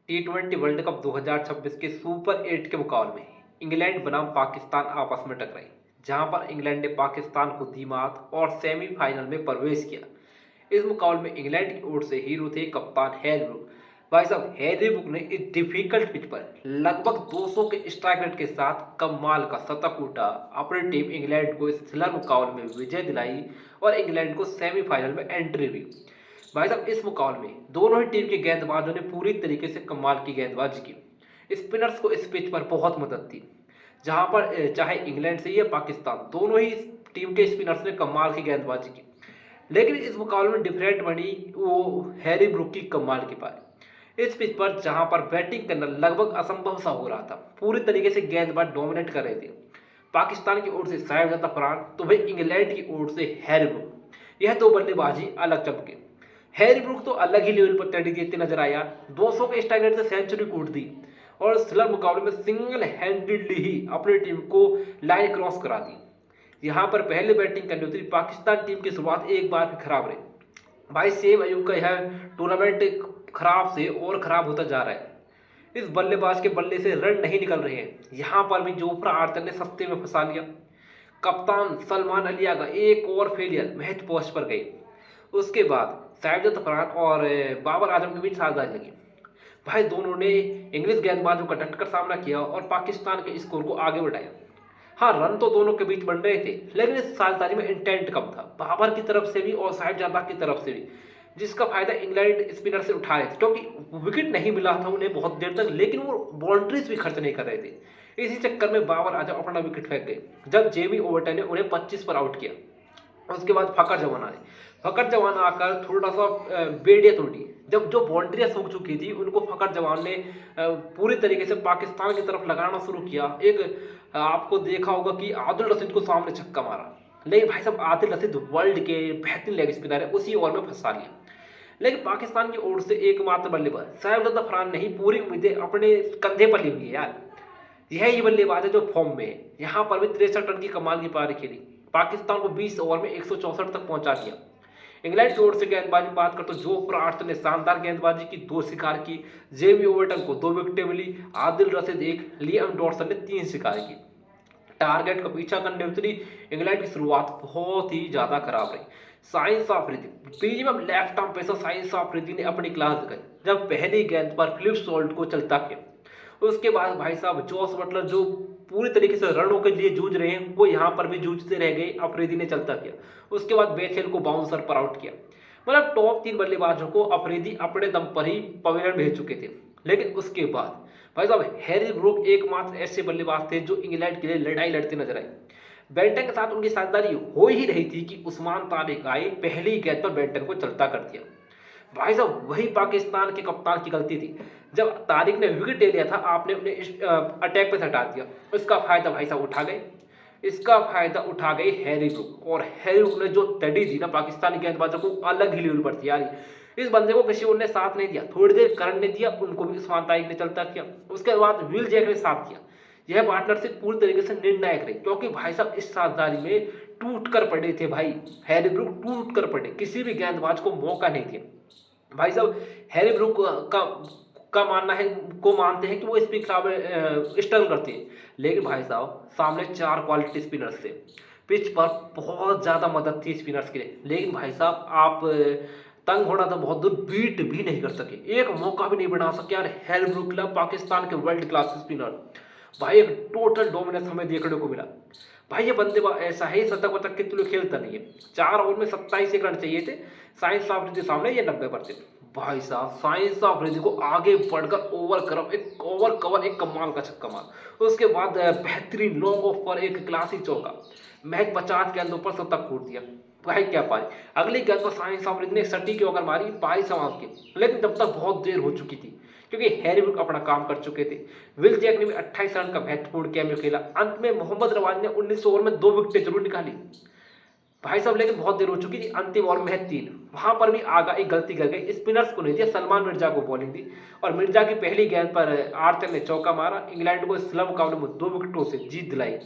टी20 world cup 2026 के super 8 के मुकाबले में इंग्लैंड बनाम पाकिस्तान आपस में टकराई, जहां पर इंग्लैंड ने पाकिस्तान को दी मात और सेमीफाइनल में प्रवेश किया। इस मुकाबले में इंग्लैंड की ओर से हीरो थे कप्तान हैरी ब्रूक। भाई साहब, हैरी ब्रूक ने इस डिफिकल्ट पिच पर लगभग 200 के स्ट्राइक रेट के साथ कमाल का शतक कूटा, अपनी टीम इंग्लैंड को इस थ्रिलर मुकाबले में विजय दिलाई और इंग्लैंड को सेमीफाइनल में एंट्री हुई। भाई साहब, इस मुकाबले में दोनों ही टीम के गेंदबाजों ने पूरी तरीके से कमाल की गेंदबाजी की। स्पिनर्स को इस पिच पर बहुत मदद थी, जहां पर चाहे इंग्लैंड से या पाकिस्तान, दोनों ही टीम के स्पिनर्स ने कमाल की गेंदबाजी की। लेकिन इस मुकाबले में डिफरेंट बनी वो हैरी ब्रूक की कमाल की पारी। इस पिच पर जहां पर बैटिंग करना लगभग असंभव सा हो रहा था, पूरी तरीके से गेंदबाज डोमिनेट कर रहे थे। पाकिस्तान की ओर से शाहजाद अफरान तो वही इंग्लैंड की ओर से हैरी ब्रूक, यह दो बल्लेबाजी अलग चमके। हैरी ब्रूक तो अलग ही लेवल पर तड़ी देते नजर आया, 200 के स्ट्राइक रेट से सेंचुरी कूट दी और थ्रिलर मुकाबले में सिंगल हैंडेडली ही अपनी टीम को लाइन क्रॉस करा दी। यहां पर पहले बैटिंग करनी उतरी पाकिस्तान टीम की शुरुआत एक बार भी खराब रही। भाई सेम अयूब का यह टूर्नामेंट खराब से और खराब होता जा रहा है। इस बल्लेबाज के बल्ले से रन नहीं निकल रहे हैं। यहां पर भी जोफ्रा आर्चर ने सस्ते में फंसा लिया। कप्तान सलमान अलिया का एक और फेलियर महज पोस्ट पर गई। उसके बाद शाहजाद अफरान और बाबर आजम के बीच साझेदारी लगी। भाई दोनों ने इंग्लिश गेंदबाजों का डटकर सामना किया और पाकिस्तान के स्कोर को आगे बढ़ाया। हाँ, रन तो दोनों के बीच बन रहे थे, लेकिन इस साझेदारी में इंटेंट कम था, बाबर की तरफ से भी और साहिबजादा की तरफ से भी, जिसका फायदा इंग्लैंड स्पिनर से उठा रहे थे, क्योंकि विकेट नहीं मिला था उन्हें बहुत देर तक, लेकिन वो बाउंड्रीज भी खर्च नहीं कर रहे थे। इसी चक्कर में बाबर आजम अपना विकेट फेंक गए जब जेमी ओवर्टन ने उन्हें 25 पर आउट किया। उसके बाद फकर जमान आए। फकर जमान आकर थोड़ा सा बेड़िया तोड़ी। जब जो बाउंड्रियां सूख चुकी थी उनको फकर जमान ने पूरी तरीके से पाकिस्तान की तरफ लगाना शुरू किया। आपको देखा होगा कि आदिल रशीद को सामने छक्का मारा, लेकिन भाई साहब आदिल रशीद वर्ल्ड के बेहतरीन लेग स्पिनर है, उसी ओवर में फंसा लिया। लेकिन पाकिस्तान की ओर से एकमात्र बल्लेबाज शाहजाद अफरान ने ही पूरी उम्मीदें अपने कंधे पर ली हुई है यार। यह ही बल्लेबाज है जो फॉर्म में है। यहाँ पर भी 63 रन की कमाल की पारी खेली, पाकिस्तान को 20 ओवर में 164 तक पहुंचा दिया। इंग्लैंड की ओर से गेंदबाजी बात कर तो जोफ्रा आर्चर ने शानदार गेंदबाजी की, 2 शिकार की। जेमी ओवर्टन को 2 विकेटें मिली, आदिल रशीद 1, लियाम डॉटसन ने 3 शिकार की। टारगेट का पीछा करने उतरी इंग्लैंड की शुरुआत बहुत ही ज्यादा खराब रही। Science Afridi, premium left arm pacer science Afridi ने अपनी क्लास दिखाई जब पहली गेंद पर फिलिप सॉल्ट को चलता किया। उसके बाद भाई साहब जॉस बटलर जो पूरी तरीके से रनों के लिए जूझ रहे हैं, वो यहाँ पर भी जूझते रह गए, अफरीदी ने चलता किया। उसके बाद बेथेल को बाउंसर पर आउट किया। मतलब टॉप 3 बल्लेबाजों को अफरीदी अपने दम पर ही पवेलियन भेज चुके थे। लेकिन उसके बाद भाई साहब हैरी ब्रूक एकमात्र ऐसे बल्लेबाज थे जो इंग्लैंड के लिए लड़ाई लड़ते नजर आए। बेंटन के साथ उनकी साझेदारी हो ही रही थी कि उस्मान तारिक आए, पहली गेंद पर बेंटन को चलता कर दिया। भाई साहब वही पाकिस्तान के कप्तान की गलती थी, जब तारिक ने विकेट ले लिया था आपने अपने अटैक पे से हटा दिया। इसका फायदा भाई साहब उठा गए, इसका फायदा उठा गए हैरी ब्रूक। और हैरी ब्रूक ने जो तड़ी दी ना पाकिस्तानी गेंदबाजों को, अलग ही लेवल पर थी यार। इस बंदे को किसी और ने साथ नहीं दिया, थोड़ी देर करण ने दिया, उनको भी उस्मान तारिक ने चलता किया। उसके बाद विल जैक ने साथ दिया। यह पार्टनरशिप पूरी तरीके से निर्णायक रही, क्योंकि भाई साहब इस साझेदारी में टूट कर पड़े थे भाई। हैरी ब्रूक टूट कर पड़े, किसी भी गेंदबाज को मौका नहीं दिया। भाई साहब हैरी ब्रूक का मानना है, को मानते हैं कि वो स्पिन स्ट्रगल करते हैं, लेकिन भाई साहब सामने 4 क्वालिटी स्पिनर्स थे। पिच पर बहुत ज़्यादा मदद थी स्पिनर्स के लिए, लेकिन भाई साहब आप तंग होना तो बहुत दूर, बीट भी नहीं कर सके, एक मौका भी नहीं बना सके यार। हैरी ब्रूक पाकिस्तान के वर्ल्ड क्लास स्पिनर, भाई एक टोटल डोमिनेंस हमें देखने को मिला। भाई ये बंदे ऐसा है, शतक वतक के तुल्य खेलता नहीं है। 4 ओवर में 27 रन चाहिए थे साइंस अफरीदी सामने, ये 90 पर थे। भाई साहब साइंस अफरीदी को आगे बढ़कर ओवर कवर एक कमाल का छक्का मार। उसके बाद बेहतरीन लॉन्ग ऑफ पर एक क्लासिक चौका, महज 50 गेंदों पर शतक कूट दिया। भाई क्या पारी, अगली गेंद पर साइंस अफरीदी ने सटीक होकर मारी, पारी समाप्त की। लेकिन तब तक बहुत देर हो चुकी थी, क्योंकि हैरी ब्रूक अपना काम कर चुके थे। विल जैक ने भी 28 रन का महत्वपूर्ण कैमियो खेला। अंत में मोहम्मद रवाज ने 19 ओवर में 2 विकेटें जरूर निकाली भाई साहब, लेकिन बहुत देर हो चुकी थी। अंतिम ओवर में 3, वहां पर भी आगा एक गलती कर गई, स्पिनर्स को नहीं दिया, सलमान मिर्जा को बॉलिंग दी और मिर्जा की पहली गेंद पर आर्चर ने चौका मारा। इंग्लैंड को इस मुकाबले में 2 विकेटों से जीत दिलाई।